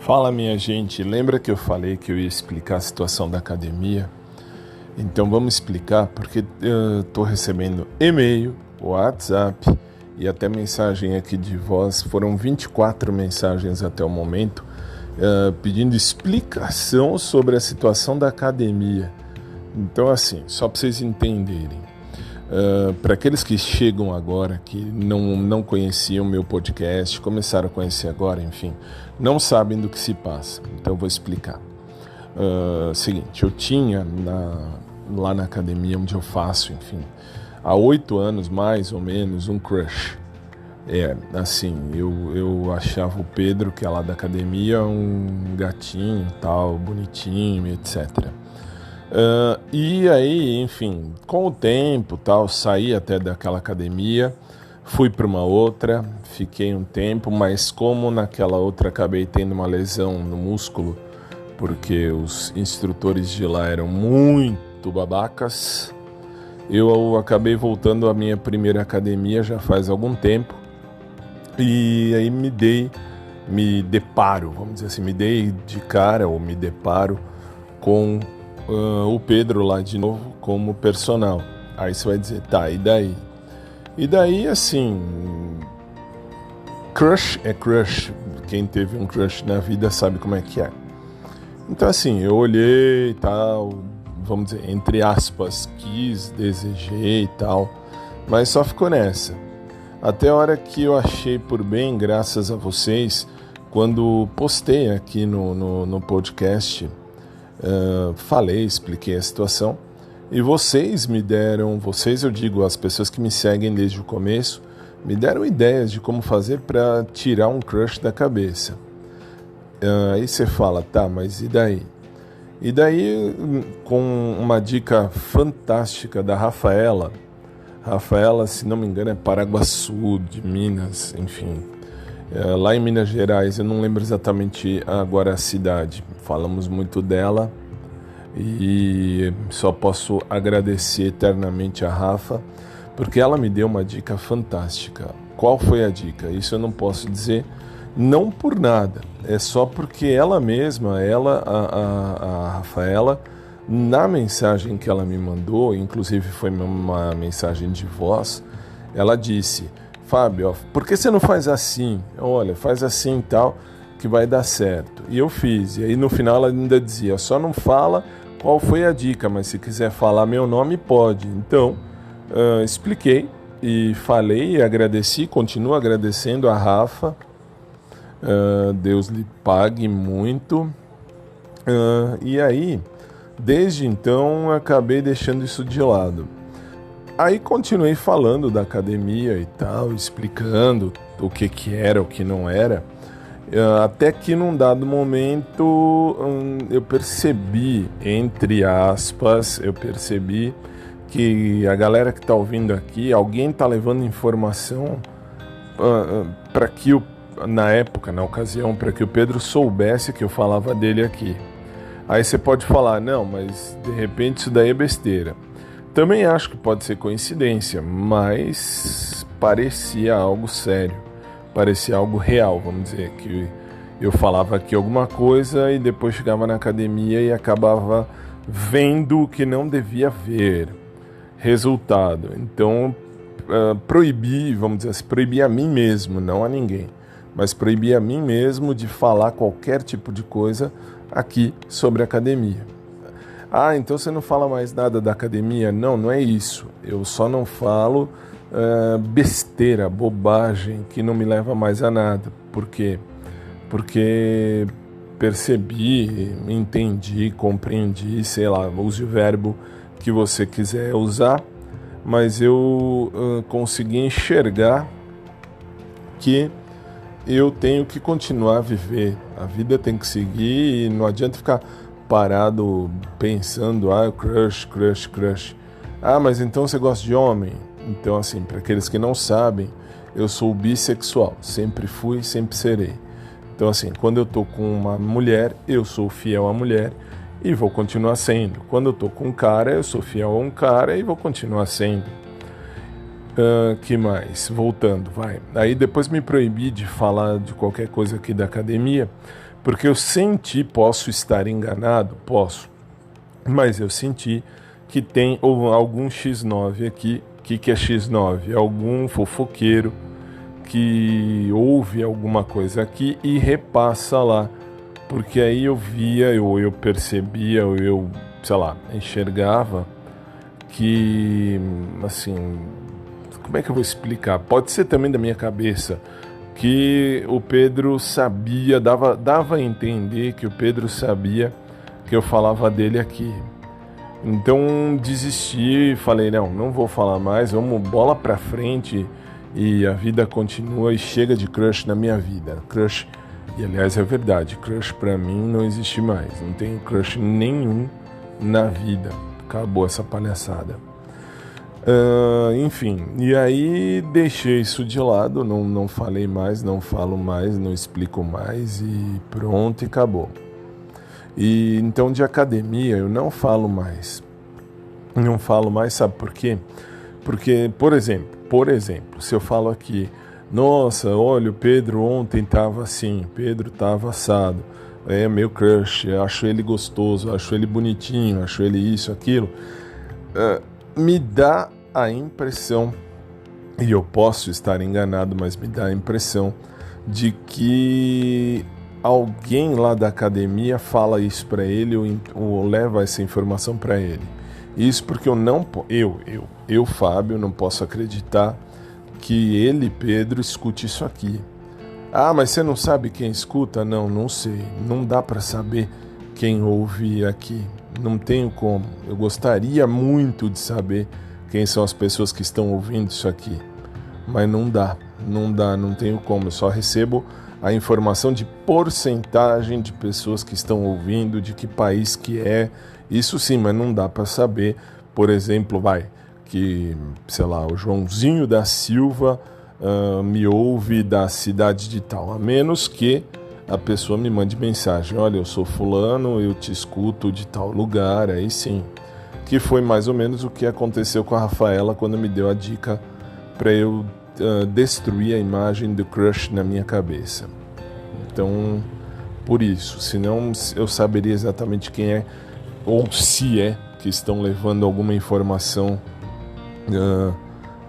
Fala, minha gente, lembra que eu falei que eu ia explicar a situação da academia? Então vamos explicar, porque eu estou recebendo e-mail, WhatsApp e até mensagem aqui de voz. Foram 24 mensagens até o momento pedindo explicação sobre a situação da academia. Então assim, só para vocês entenderem, para aqueles que chegam agora, que não conheciam meu podcast, começaram a conhecer agora, enfim, não sabem do que se passa, então eu vou explicar. Seguinte, eu tinha lá na academia onde eu faço, enfim, há 8 anos mais ou menos, um crush. Assim, eu achava o Pedro, que é lá da academia, um gatinho, tal, bonitinho, etc. E aí, enfim, com o tempo, tal, saí até daquela academia, fui para uma outra, fiquei um tempo, mas como naquela outra acabei tendo uma lesão no músculo, porque os instrutores de lá eram muito babacas, eu acabei voltando à minha primeira academia já faz algum tempo. E aí me deparo com o Pedro lá de novo como personal. Aí você vai dizer, tá, e daí? E daí, assim, crush é crush. Quem teve um crush na vida sabe como é que é. Então, assim, eu olhei e tal, vamos dizer, entre aspas, desejei e tal, mas só ficou nessa. Até a hora que eu achei por bem, graças a vocês, quando postei aqui no podcast, expliquei a situação, e vocês eu digo, as pessoas que me seguem desde o começo, me deram ideias de como fazer para tirar um crush da cabeça. Aí você fala, tá, mas e daí? E daí, com uma dica fantástica da Rafaela, se não me engano, é Paraguaçu, de Minas, enfim. Lá em Minas Gerais, eu não lembro exatamente agora a cidade. Falamos muito dela e só posso agradecer eternamente a Rafa, porque ela me deu uma dica fantástica. Qual foi a dica? Isso eu não posso dizer, não por nada. É só porque ela mesma, a Rafaela, na mensagem que ela me mandou, inclusive foi uma mensagem de voz, ela disse, Fábio, por que você não faz assim? Olha, faz assim e tal, que vai dar certo. E eu fiz, e aí no final ela ainda dizia, só não fala qual foi a dica, mas se quiser falar meu nome, pode. Então, expliquei e falei e agradeci, continuo agradecendo a Rafa, Deus lhe pague muito. E aí, desde então, acabei deixando isso de lado. Aí continuei falando da academia e tal, explicando o que era, o que não era, até que num dado momento eu percebi, entre aspas, que a galera que está ouvindo aqui, alguém está levando informação para que na ocasião, para que o Pedro soubesse que eu falava dele aqui. Aí você pode falar, não, mas de repente isso daí é besteira. Também acho que pode ser coincidência, mas parecia algo sério, parecia algo real, vamos dizer, que eu falava aqui alguma coisa e depois chegava na academia e acabava vendo o que não devia ver. Resultado, então proibi a mim mesmo, não a ninguém, mas proibi a mim mesmo de falar qualquer tipo de coisa aqui sobre academia. Então você não fala mais nada da academia? Não é isso. Eu só não falo besteira, bobagem, que não me leva mais a nada. Por quê? Porque percebi, entendi, compreendi, sei lá, use o verbo que você quiser usar, mas eu consegui enxergar que eu tenho que continuar a viver. A vida tem que seguir e não adianta ficar parado pensando, crush. Mas então você gosta de homem? Então, assim, para aqueles que não sabem, eu sou bissexual. Sempre fui, sempre serei. Então, assim, quando eu tô com uma mulher, eu sou fiel à mulher e vou continuar sendo. Quando eu tô com um cara, eu sou fiel a um cara e vou continuar sendo. Que mais? Voltando, vai. Aí depois me proibi de falar de qualquer coisa aqui da academia, Porque eu senti, posso estar enganado? Posso. Mas eu senti que tem algum X9 aqui. O que é X9? É algum fofoqueiro que ouve alguma coisa aqui e repassa lá. Porque aí eu via, ou eu percebia, ou eu, sei lá, enxergava que, assim, como é que eu vou explicar? Pode ser também da minha cabeça, que o Pedro sabia, dava a entender que o Pedro sabia que eu falava dele aqui. Então desisti, falei, não vou falar mais, vamos bola pra frente e a vida continua e chega de crush na minha vida. Crush, e aliás é verdade, crush pra mim não existe mais, não tenho crush nenhum na vida, acabou essa palhaçada. Enfim, e aí deixei isso de lado, não falei mais, não falo mais, não explico mais e pronto, e acabou. E então de academia eu não falo mais. Não falo mais, sabe por quê? Porque, por exemplo, se eu falo aqui, nossa, olha, o Pedro ontem estava assim, Pedro estava assado, é meu crush, acho ele gostoso, acho ele bonitinho, acho ele isso, aquilo, me dá a impressão, e eu posso estar enganado, mas me dá a impressão de que alguém lá da academia fala isso para ele ou leva essa informação para ele. Isso porque eu, Fábio, não posso acreditar que ele, Pedro, escute isso aqui. Ah, mas você não sabe quem escuta? Não sei. Não dá para saber quem ouve aqui. Não tenho como. Eu gostaria muito de saber quem são as pessoas que estão ouvindo isso aqui. Mas não tenho como. Eu só recebo a informação de porcentagem de pessoas que estão ouvindo, de que país que é. Isso sim, mas não dá para saber, por exemplo, que, sei lá, o Joãozinho da Silva me ouve da cidade de tal, a menos que a pessoa me mande mensagem, olha, eu sou fulano, eu te escuto de tal lugar, aí sim. Que foi mais ou menos o que aconteceu com a Rafaela quando me deu a dica para eu destruir a imagem do crush na minha cabeça. Então, por isso, senão eu saberia exatamente quem é, ou se é, que estão levando alguma informação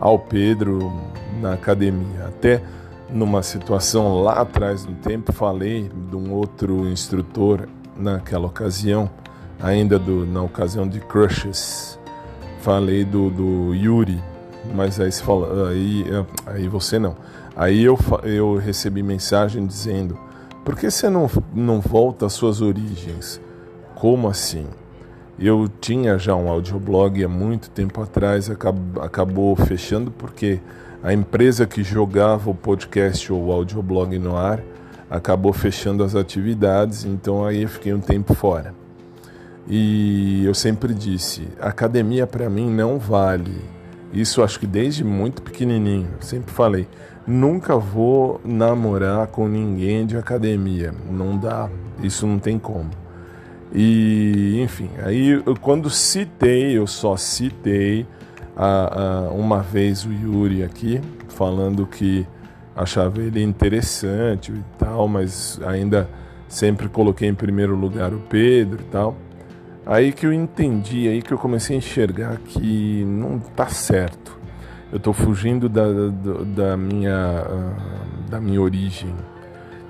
ao Pedro na academia. Até numa situação lá atrás no tempo, falei de um outro instrutor naquela ocasião, ainda na ocasião de crushes, falei do Yuri, mas aí você fala, aí você não. Aí eu recebi mensagem dizendo, por que você não volta às suas origens? Como assim? Eu tinha já um audioblog há muito tempo atrás, acabou fechando porque a empresa que jogava o podcast ou o audioblog no ar acabou fechando as atividades, então aí eu fiquei um tempo fora. E eu sempre disse, academia para mim não vale. Isso acho que desde muito pequenininho, sempre falei, nunca vou namorar com ninguém de academia, não dá, isso não tem como. E, enfim, aí quando eu só citei uma vez o Yuri aqui, falando que achava ele interessante e tal, mas ainda sempre coloquei em primeiro lugar o Pedro e tal. Aí que eu entendi, aí que eu comecei a enxergar que não tá certo. Eu tô fugindo da minha origem.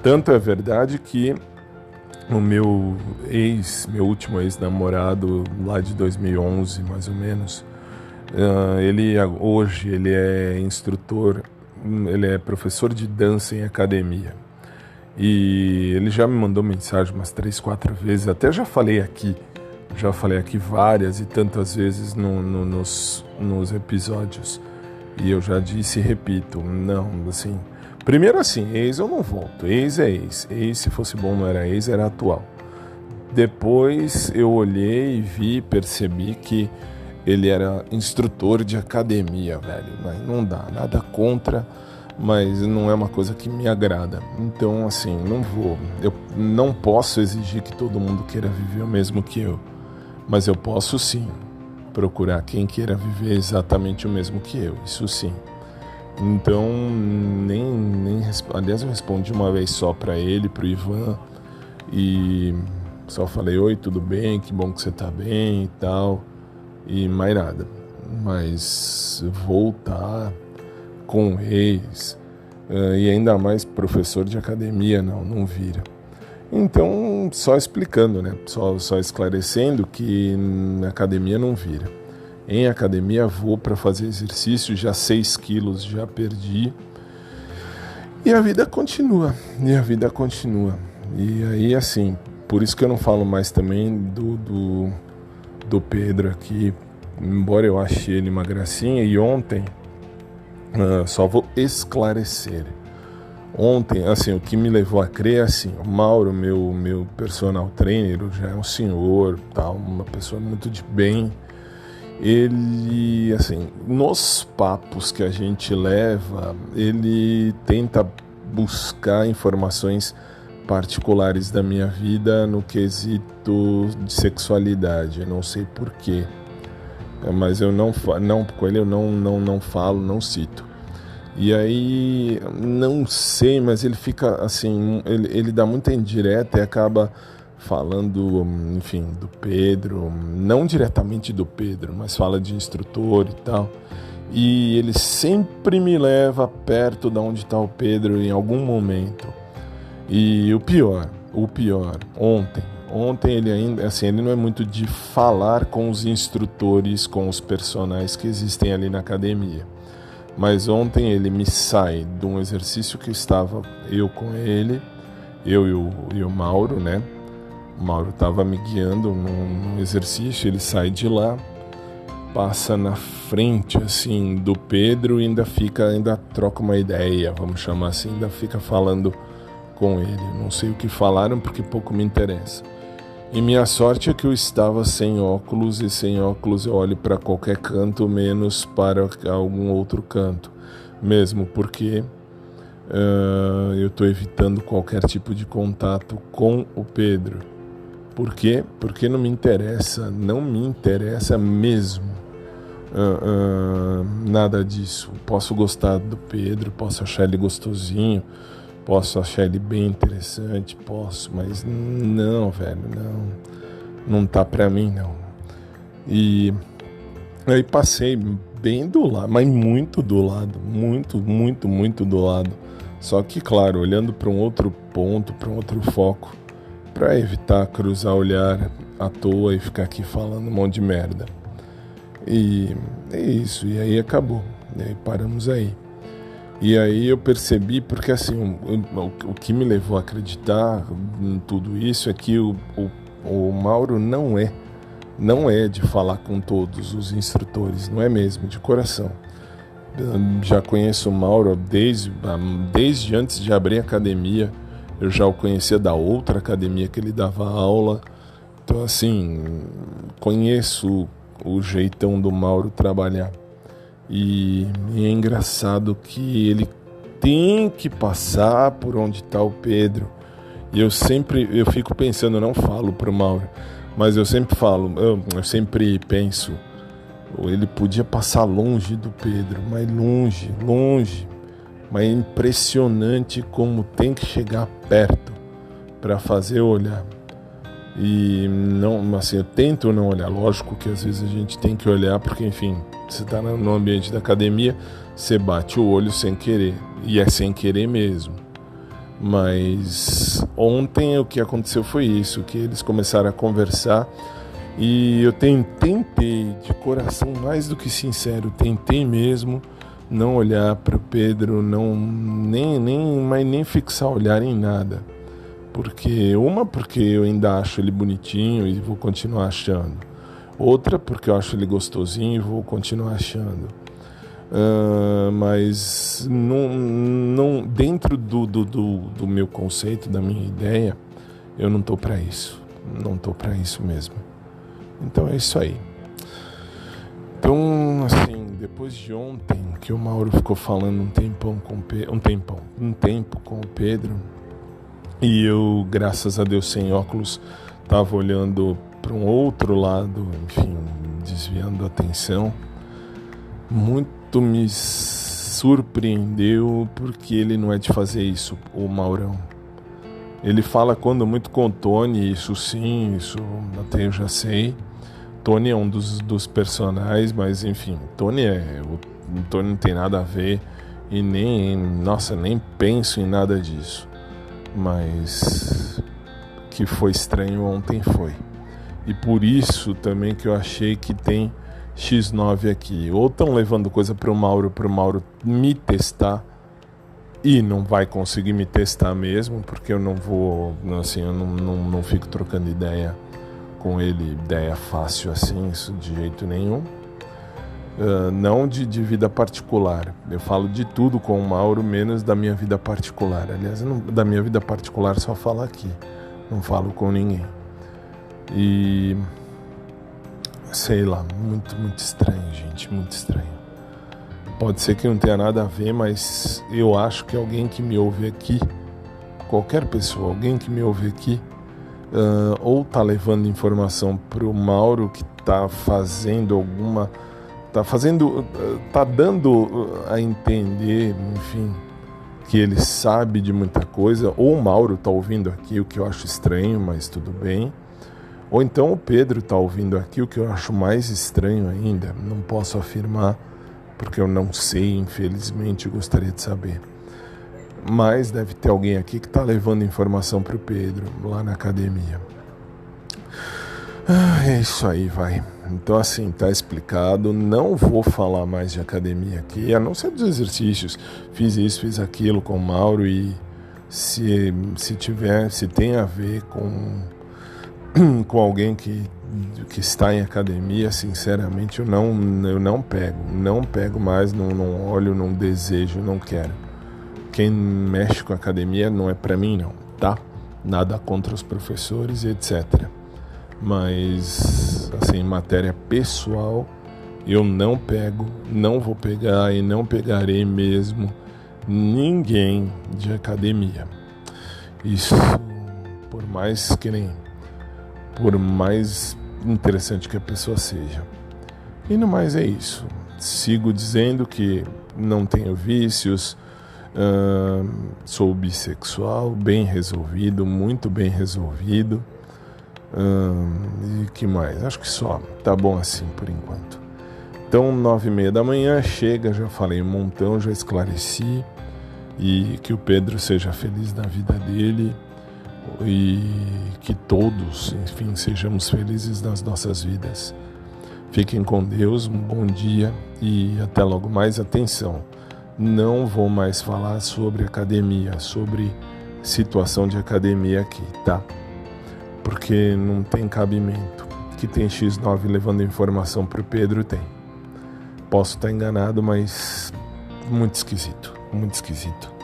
Tanto é verdade que o meu último ex-namorado, lá de 2011, mais ou menos, hoje ele é instrutor, ele é professor de dança em academia. E ele já me mandou mensagem umas 3, 4 vezes, até já falei aqui várias e tantas vezes nos episódios. E eu já disse e repito, não, assim... Primeiro assim, ex eu não volto, ex é ex. Ex, se fosse bom, não era ex, era atual. Depois eu olhei e vi, percebi que ele era instrutor de academia, velho. Mas não dá, nada contra, mas não é uma coisa que me agrada. Então, assim, eu não posso exigir que todo mundo queira viver o mesmo que eu. Mas eu posso sim procurar quem queira viver exatamente o mesmo que eu, isso sim. Então, aliás, eu respondi uma vez só para ele, pro Ivan, E só falei: oi, tudo bem? Que bom que você tá bem e tal. E mais nada. Mas voltar com o ex, e ainda mais professor de academia, não vira. Então, só explicando, né? Só esclarecendo que na academia não vira. Em academia vou para fazer exercício, já 6 quilos já perdi. E a vida continua, E aí, assim, por isso que eu não falo mais também do Pedro aqui, embora eu ache ele uma gracinha. E ontem, só vou esclarecer. Ontem, assim, o que me levou a crer, assim, o Mauro, meu personal trainer, já é um senhor, tal, uma pessoa muito de bem. Ele, assim, nos papos que a gente leva, ele tenta buscar informações particulares da minha vida no quesito de sexualidade. Eu não sei porquê, mas eu não com ele eu não falo, não cito. E aí, não sei, mas ele fica assim, ele dá muita indireta e acaba falando, enfim, do Pedro, não diretamente do Pedro, mas fala de instrutor e tal. E ele sempre me leva perto de onde está o Pedro em algum momento. E o pior, ontem ele ainda, assim, ele não é muito de falar com os instrutores, com os personagens que existem ali na academia. Mas ontem ele me sai de um exercício que estava eu com ele, eu e o Mauro, né? O Mauro estava me guiando num exercício, ele sai de lá, passa na frente, assim, do Pedro e ainda troca uma ideia, vamos chamar assim, ainda fica falando com ele. Não sei o que falaram porque pouco me interessa. E minha sorte é que eu estava sem óculos, e sem óculos eu olho para qualquer canto, menos para algum outro canto. Mesmo porque eu estou evitando qualquer tipo de contato com o Pedro. Por quê? Porque não me interessa mesmo nada disso. Posso gostar do Pedro, posso achar ele gostosinho, posso achar ele bem interessante, mas não, velho, não tá pra mim, não. E aí passei bem do lado, mas muito do lado, muito do lado. Só que, claro, olhando para um outro ponto, para um outro foco, para evitar cruzar o olhar à toa e ficar aqui falando um monte de merda. E é isso, e aí acabou, e aí paramos aí. E aí eu percebi, porque assim, o que me levou a acreditar em tudo isso é que o Mauro não é de falar com todos os instrutores, não é mesmo, de coração. Eu já conheço o Mauro desde antes de abrir a academia, eu já o conhecia da outra academia que ele dava aula. Então assim, conheço o jeitão do Mauro trabalhar. E é engraçado que ele tem que passar por onde está o Pedro. E eu fico pensando, eu não falo pro Mauro, mas eu sempre falo, eu sempre penso, ele podia passar longe do Pedro, mas longe. Mas é impressionante como tem que chegar perto para fazer olhar. E não, assim, eu tento não olhar. Lógico que às vezes a gente tem que olhar, porque enfim, você está no ambiente da academia, você bate o olho sem querer, e é sem querer mesmo. Mas ontem o que aconteceu foi isso, que eles começaram a conversar e eu tentei, de coração mais do que sincero, tentei mesmo não olhar para o Pedro, nem fixar olhar em nada. Porque eu ainda acho ele bonitinho e vou continuar achando. Outra, porque eu acho ele gostosinho e vou continuar achando. Mas não, dentro do meu conceito, da minha ideia, eu não tô para isso. Não tô para isso mesmo. Então é isso aí. Então, assim, depois de ontem, que o Mauro ficou falando um tempo com o Pedro, e eu, graças a Deus, sem óculos, estava olhando para um outro lado, enfim, desviando a atenção. Muito me surpreendeu, porque ele não é de fazer isso, o Maurão. Ele fala quando muito com o Tony, isso sim, isso até eu já sei. Tony é um dos personagens, mas enfim, o Tony não tem nada a ver e nem penso em nada disso. Mas que foi estranho ontem foi. E por isso também que eu achei que tem X9 aqui. Ou estão levando coisa pro Mauro me testar, e não vai conseguir me testar mesmo, porque eu não vou, assim, eu não fico trocando ideia com ele, ideia fácil assim, isso de jeito nenhum. Não de vida particular. Eu falo de tudo com o Mauro, menos da minha vida particular. Aliás, da minha vida particular só falo aqui, não falo com ninguém. E sei lá, muito estranho, gente, muito estranho. Pode ser que não tenha nada a ver, mas eu acho que alguém que me ouve aqui, qualquer pessoa, alguém que me ouve aqui, ou tá levando informação pro Mauro que tá dando a entender, enfim, que ele sabe de muita coisa, ou o Mauro tá ouvindo aqui, o que eu acho estranho, mas tudo bem. Ou então o Pedro tá ouvindo aqui, o que eu acho mais estranho ainda, não posso afirmar, porque eu não sei, infelizmente, eu gostaria de saber. Mas deve ter alguém aqui que está levando informação para o Pedro, lá na academia. É isso aí, vai. Então, assim, tá explicado. Não vou falar mais de academia aqui, a não ser dos exercícios. Fiz isso, fiz aquilo com o Mauro e se tem a ver com alguém que está em academia, sinceramente, eu não pego mais, não olho, não desejo, não quero. Quem mexe com academia não é para mim não, tá? Nada contra os professores e etc. Mas, assim, matéria pessoal, eu não pego, não vou pegar e não pegarei mesmo ninguém de academia. Isso, por mais interessante que a pessoa seja. E no mais é isso. Sigo dizendo que não tenho vícios, sou bissexual, bem resolvido, muito bem resolvido. E que mais? Acho que só. Tá bom assim por enquanto. Então, 9h30 da manhã, chega, já falei um montão, já esclareci. E que o Pedro seja feliz na vida dele. E que todos, enfim, sejamos felizes nas nossas vidas. Fiquem com Deus, um bom dia e até logo mais. Atenção, não vou mais falar sobre academia, sobre situação de academia aqui, tá? Porque não tem cabimento. Que tem X9 levando informação pro Pedro, tem. Posso estar enganado, mas muito esquisito, muito esquisito.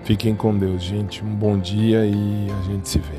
Fiquem com Deus, gente. Um bom dia e a gente se vê.